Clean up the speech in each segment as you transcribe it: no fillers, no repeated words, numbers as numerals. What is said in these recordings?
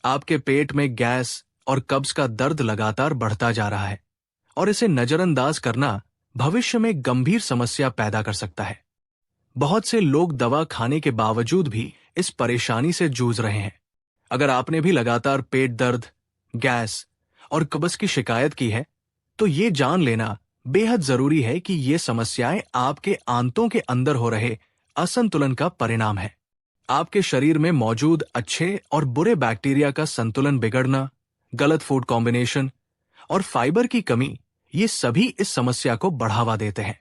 आपके पेट में गैस और कब्ज का दर्द लगातार बढ़ता जा रहा है और इसे नजरअंदाज करना भविष्य में गंभीर समस्या पैदा कर सकता है। बहुत से लोग दवा खाने के बावजूद भी इस परेशानी से जूझ रहे हैं। अगर आपने भी लगातार पेट दर्द, गैस और कब्ज की शिकायत की है, तो ये जान लेना बेहद जरूरी है कि ये समस्याएं आपके आंतों के अंदर हो रहे असंतुलन का परिणाम है। आपके शरीर में मौजूद अच्छे और बुरे बैक्टीरिया का संतुलन बिगड़ना, गलत फूड कॉम्बिनेशन और फाइबर की कमी, ये सभी इस समस्या को बढ़ावा देते हैं।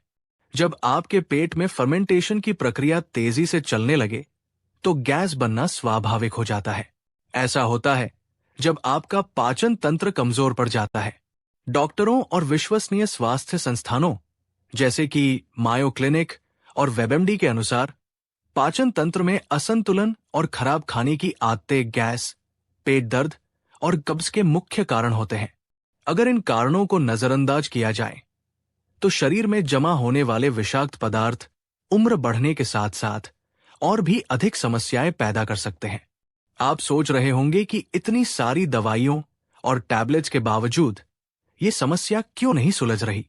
जब आपके पेट में फर्मेंटेशन की प्रक्रिया तेजी से चलने लगे, तो गैस बनना स्वाभाविक हो जाता है। ऐसा होता है जब आपका पाचन तंत्र कमजोर पड़ जाता है। डॉक्टरों और विश्वसनीय स्वास्थ्य संस्थानों जैसे कि मायो क्लिनिक और वेबएमडी के अनुसार, पाचन तंत्र में असंतुलन और खराब खाने की आदतें गैस, पेट दर्द और कब्ज के मुख्य कारण होते हैं। अगर इन कारणों को नजरअंदाज किया जाए, तो शरीर में जमा होने वाले विषाक्त पदार्थ उम्र बढ़ने के साथ साथ और भी अधिक समस्याएं पैदा कर सकते हैं। आप सोच रहे होंगे कि इतनी सारी दवाइयों और टैबलेट्स के बावजूद ये समस्या क्यों नहीं सुलझ रही।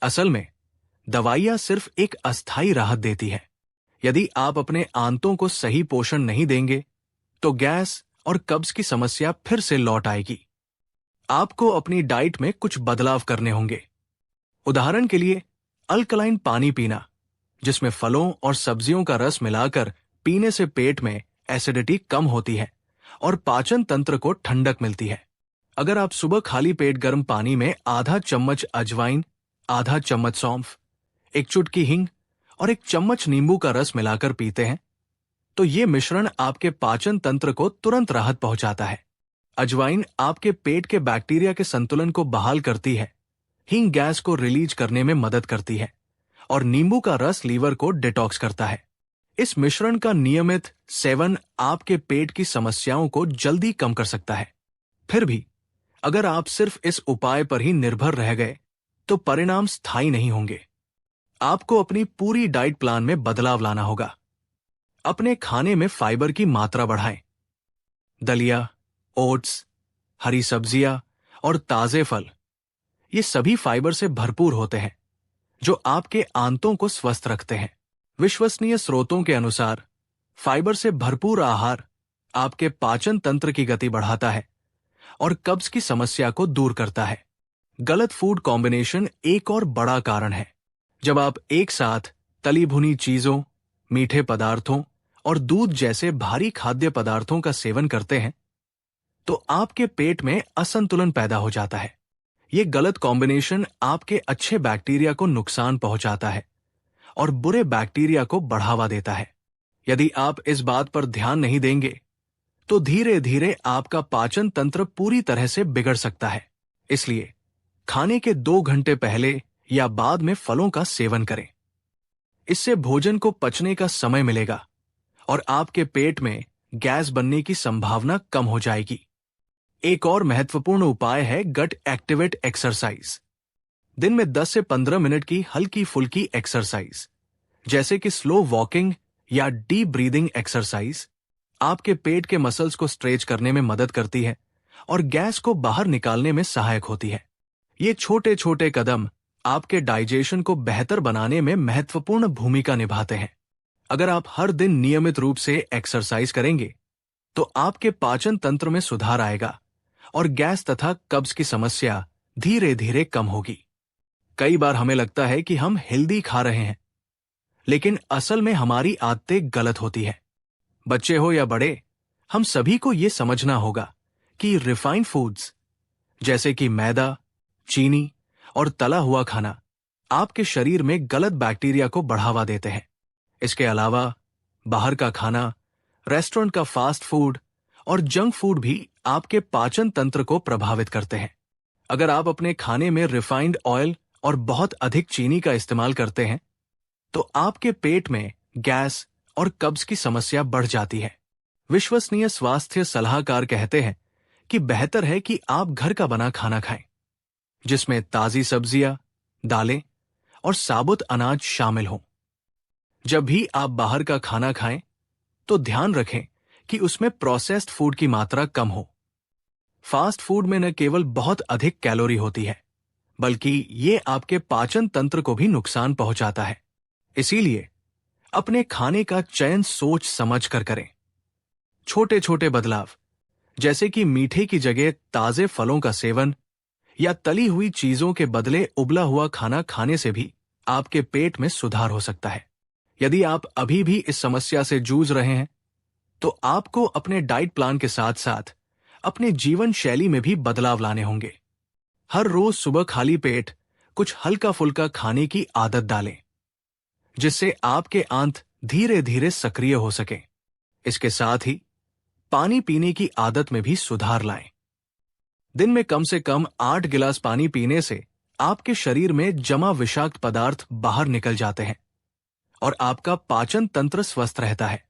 असल में दवाइयां सिर्फ एक अस्थायी राहत देती है। यदि आप अपने आंतों को सही पोषण नहीं देंगे, तो गैस और कब्ज की समस्या फिर से लौट आएगी। आपको अपनी डाइट में कुछ बदलाव करने होंगे। उदाहरण के लिए, अल्कलाइन पानी पीना, जिसमें फलों और सब्जियों का रस मिलाकर पीने से पेट में एसिडिटी कम होती है और पाचन तंत्र को ठंडक मिलती है। अगर आप सुबह खाली पेट गर्म पानी में आधा चम्मच अजवाइन, आधा चम्मच सौंफ, एक चुटकी हींग और एक चम्मच नींबू का रस मिलाकर पीते हैं, तो ये मिश्रण आपके पाचन तंत्र को तुरंत राहत पहुंचाता है। अजवाइन आपके पेट के बैक्टीरिया के संतुलन को बहाल करती है, हींग गैस को रिलीज करने में मदद करती है और नींबू का रस लीवर को डिटॉक्स करता है। इस मिश्रण का नियमित सेवन आपके पेट की समस्याओं को जल्दी कम कर सकता है। फिर भी अगर आप सिर्फ इस उपाय पर ही निर्भर रह गए, तो परिणाम स्थायी नहीं होंगे। आपको अपनी पूरी डाइट प्लान में बदलाव लाना होगा। अपने खाने में फाइबर की मात्रा बढ़ाएं। दलिया, ओट्स, हरी सब्जियां और ताजे फल, ये सभी फाइबर से भरपूर होते हैं, जो आपके आंतों को स्वस्थ रखते हैं। विश्वसनीय स्रोतों के अनुसार, फाइबर से भरपूर आहार आपके पाचन तंत्र की गति बढ़ाता है और कब्ज की समस्या को दूर करता है। गलत फूड कॉम्बिनेशन एक और बड़ा कारण है। जब आप एक साथ तली भुनी चीजों, मीठे पदार्थों और दूध जैसे भारी खाद्य पदार्थों का सेवन करते हैं, तो आपके पेट में असंतुलन पैदा हो जाता है। ये गलत कॉम्बिनेशन आपके अच्छे बैक्टीरिया को नुकसान पहुंचाता है और बुरे बैक्टीरिया को बढ़ावा देता है। यदि आप इस बात पर ध्यान नहीं देंगे, तो धीरे धीरे आपका पाचन तंत्र पूरी तरह से बिगड़ सकता है। इसलिए खाने के 2 घंटे पहले या बाद में फलों का सेवन करें। इससे भोजन को पचने का समय मिलेगा और आपके पेट में गैस बनने की संभावना कम हो जाएगी। एक और महत्वपूर्ण उपाय है गट एक्टिवेट एक्सरसाइज। दिन में 10 से 15 मिनट की हल्की फुल्की एक्सरसाइज, जैसे कि स्लो वॉकिंग या डीप ब्रीदिंग एक्सरसाइज, आपके पेट के मसल्स को स्ट्रेच करने में मदद करती है और गैस को बाहर निकालने में सहायक होती है। ये छोटे छोटे कदम आपके डाइजेशन को बेहतर बनाने में महत्वपूर्ण भूमिका निभाते हैं। अगर आप हर दिन नियमित रूप से एक्सरसाइज करेंगे, तो आपके पाचन तंत्र में सुधार आएगा और गैस तथा कब्ज की समस्या धीरे धीरे कम होगी। कई बार हमें लगता है कि हम हेल्दी खा रहे हैं, लेकिन असल में हमारी आदतें गलत होती है। बच्चे हो या बड़े, हम सभी को यह समझना होगा कि रिफाइंड फूड्स जैसे कि मैदा, चीनी और तला हुआ खाना आपके शरीर में गलत बैक्टीरिया को बढ़ावा देते हैं। इसके अलावा बाहर का खाना, रेस्टोरेंट का फास्ट फूड और जंक फूड भी आपके पाचन तंत्र को प्रभावित करते हैं। अगर आप अपने खाने में रिफाइंड ऑयल और बहुत अधिक चीनी का इस्तेमाल करते हैं, तो आपके पेट में गैस और कब्ज की समस्या बढ़ जाती है। विश्वसनीय स्वास्थ्य सलाहकार कहते हैं कि बेहतर है कि आप घर का बना खाना खाएं, जिसमें ताजी सब्जियां, दालें और साबुत अनाज शामिल हों। जब भी आप बाहर का खाना खाएं, तो ध्यान रखें कि उसमें प्रोसेस्ड फूड की मात्रा कम हो फास्ट फूड में न केवल बहुत अधिक कैलोरी होती है, बल्कि ये आपके पाचन तंत्र को भी नुकसान पहुंचाता है। इसीलिए अपने खाने का चयन सोच समझ कर करें। छोटे छोटे बदलाव, जैसे कि मीठे की जगह ताजे फलों का सेवन या तली हुई चीजों के बदले उबला हुआ खाना खाने से भी आपके पेट में सुधार हो सकता है। यदि आप अभी भी इस समस्या से जूझ रहे हैं, तो आपको अपने डाइट प्लान के साथ साथ अपने जीवन शैली में भी बदलाव लाने होंगे। हर रोज सुबह खाली पेट कुछ हल्का फुल्का खाने की आदत डालें, जिससे आपके आंत धीरे धीरे सक्रिय हो सके। इसके साथ ही पानी पीने की आदत में भी सुधार लाएं। दिन में कम से कम 8 गिलास पानी पीने से आपके शरीर में जमा विषाक्त पदार्थ बाहर निकल जाते हैं और आपका पाचन तंत्र स्वस्थ रहता है।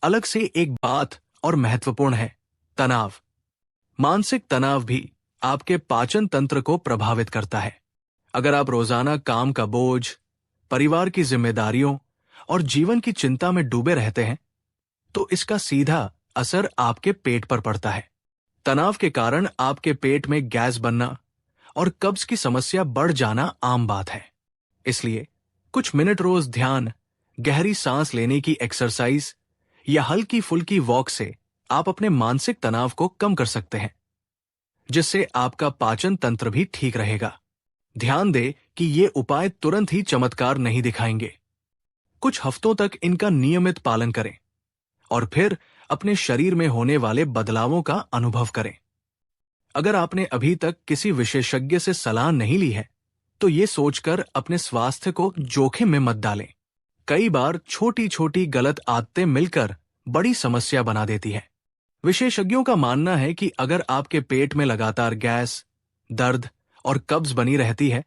अलग से एक बात और महत्वपूर्ण है, तनाव। मानसिक तनाव भी आपके पाचन तंत्र को प्रभावित करता है। अगर आप रोजाना काम का बोझ, परिवार की जिम्मेदारियों और जीवन की चिंता में डूबे रहते हैं, तो इसका सीधा असर आपके पेट पर पड़ता है। तनाव के कारण आपके पेट में गैस बनना और कब्ज की समस्या बढ़ जाना आम बात है। इसलिए कुछ मिनट रोज ध्यान, गहरी सांस लेने की एक्सरसाइज या हल्की फुल्की वॉक से आप अपने मानसिक तनाव को कम कर सकते हैं, जिससे आपका पाचन तंत्र भी ठीक रहेगा। ध्यान दें कि ये उपाय तुरंत ही चमत्कार नहीं दिखाएंगे। कुछ हफ्तों तक इनका नियमित पालन करें और फिर अपने शरीर में होने वाले बदलावों का अनुभव करें। अगर आपने अभी तक किसी विशेषज्ञ से सलाह नहीं ली है, तो ये सोचकर अपने स्वास्थ्य को जोखिम में मत डालें। कई बार छोटी छोटी गलत आदतें मिलकर बड़ी समस्या बना देती है। विशेषज्ञों का मानना है कि अगर आपके पेट में लगातार गैस, दर्द और कब्ज बनी रहती है,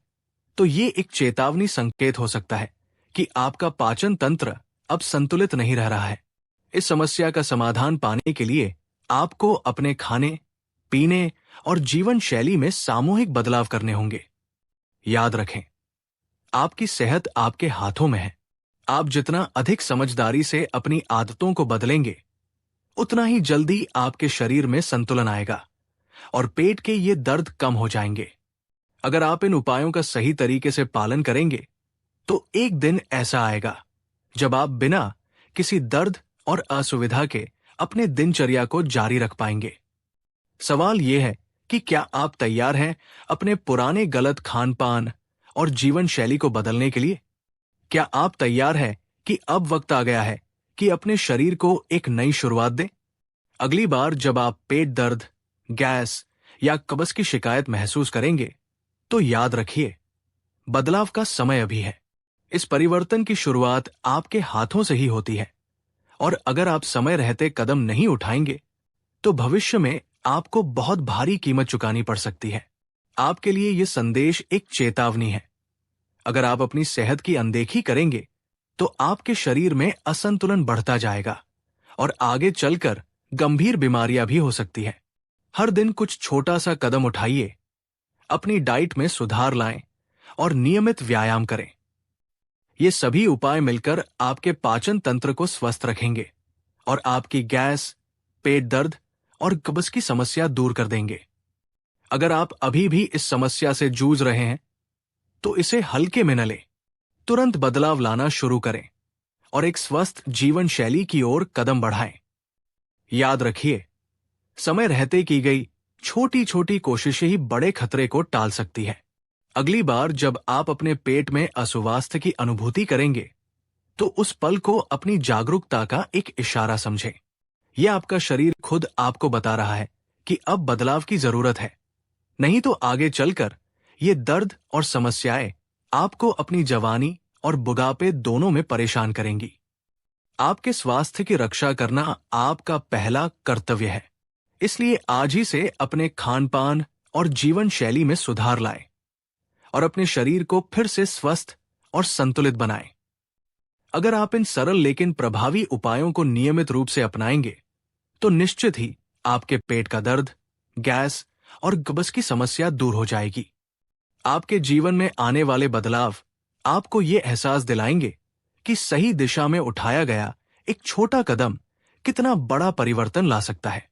तो ये एक चेतावनी संकेत हो सकता है कि आपका पाचन तंत्र अब संतुलित नहीं रह रहा है। इस समस्या का समाधान पाने के लिए आपको अपने खाने, पीने और जीवन शैली में सामूहिक बदलाव करने होंगे। याद रखें, आपकी सेहत आपके हाथों में है। आप जितना अधिक समझदारी से अपनी आदतों को बदलेंगे, उतना ही जल्दी आपके शरीर में संतुलन आएगा और पेट के ये दर्द कम हो जाएंगे। अगर आप इन उपायों का सही तरीके से पालन करेंगे, तो एक दिन ऐसा आएगा जब आप बिना किसी दर्द और असुविधा के अपने दिनचर्या को जारी रख पाएंगे। सवाल यह है कि क्या आप तैयार हैं अपने पुराने गलत खान पान और जीवन शैली को बदलने के लिए? क्या आप तैयार हैं कि अब वक्त आ गया है कि अपने शरीर को एक नई शुरुआत दें? अगली बार जब आप पेट दर्द, गैस या कब्ज की शिकायत महसूस करेंगे, तो याद रखिए, बदलाव का समय अभी है। इस परिवर्तन की शुरुआत आपके हाथों से ही होती है और अगर आप समय रहते कदम नहीं उठाएंगे, तो भविष्य में आपको बहुत भारी कीमत चुकानी पड़ सकती है। आपके लिए यह संदेश एक चेतावनी है। अगर आप अपनी सेहत की अनदेखी करेंगे, तो आपके शरीर में असंतुलन बढ़ता जाएगा और आगे चलकर गंभीर बीमारियां भी हो सकती है। हर दिन कुछ छोटा सा कदम उठाइए, अपनी डाइट में सुधार लाएं और नियमित व्यायाम करें। ये सभी उपाय मिलकर आपके पाचन तंत्र को स्वस्थ रखेंगे और आपकी गैस, पेट दर्द और कब्ज की समस्या दूर कर देंगे। अगर आप अभी भी इस समस्या से जूझ रहे हैं, तो इसे हल्के में न लें। तुरंत बदलाव लाना शुरू करें और एक स्वस्थ जीवन शैली की ओर कदम बढ़ाएं। याद रखिए, समय रहते की गई छोटी छोटी कोशिशें ही बड़े खतरे को टाल सकती है। अगली बार जब आप अपने पेट में अस्वास्थ्य की अनुभूति करेंगे, तो उस पल को अपनी जागरूकता का एक इशारा समझें। यह आपका शरीर खुद आपको बता रहा है कि अब बदलाव की जरूरत है। नहीं तो आगे चलकर ये दर्द और समस्याएं आपको अपनी जवानी और बुढ़ापे दोनों में परेशान करेंगी। आपके स्वास्थ्य की रक्षा करना आपका पहला कर्तव्य है। इसलिए आज ही से अपने खान पान और जीवन शैली में सुधार लाएं और अपने शरीर को फिर से स्वस्थ और संतुलित बनाएं। अगर आप इन सरल लेकिन प्रभावी उपायों को नियमित रूप से अपनाएंगे, तो निश्चित ही आपके पेट का दर्द, गैस और कब्ज की समस्या दूर हो जाएगी। आपके जीवन में आने वाले बदलाव आपको ये एहसास दिलाएंगे कि सही दिशा में उठाया गया एक छोटा कदम कितना बड़ा परिवर्तन ला सकता है।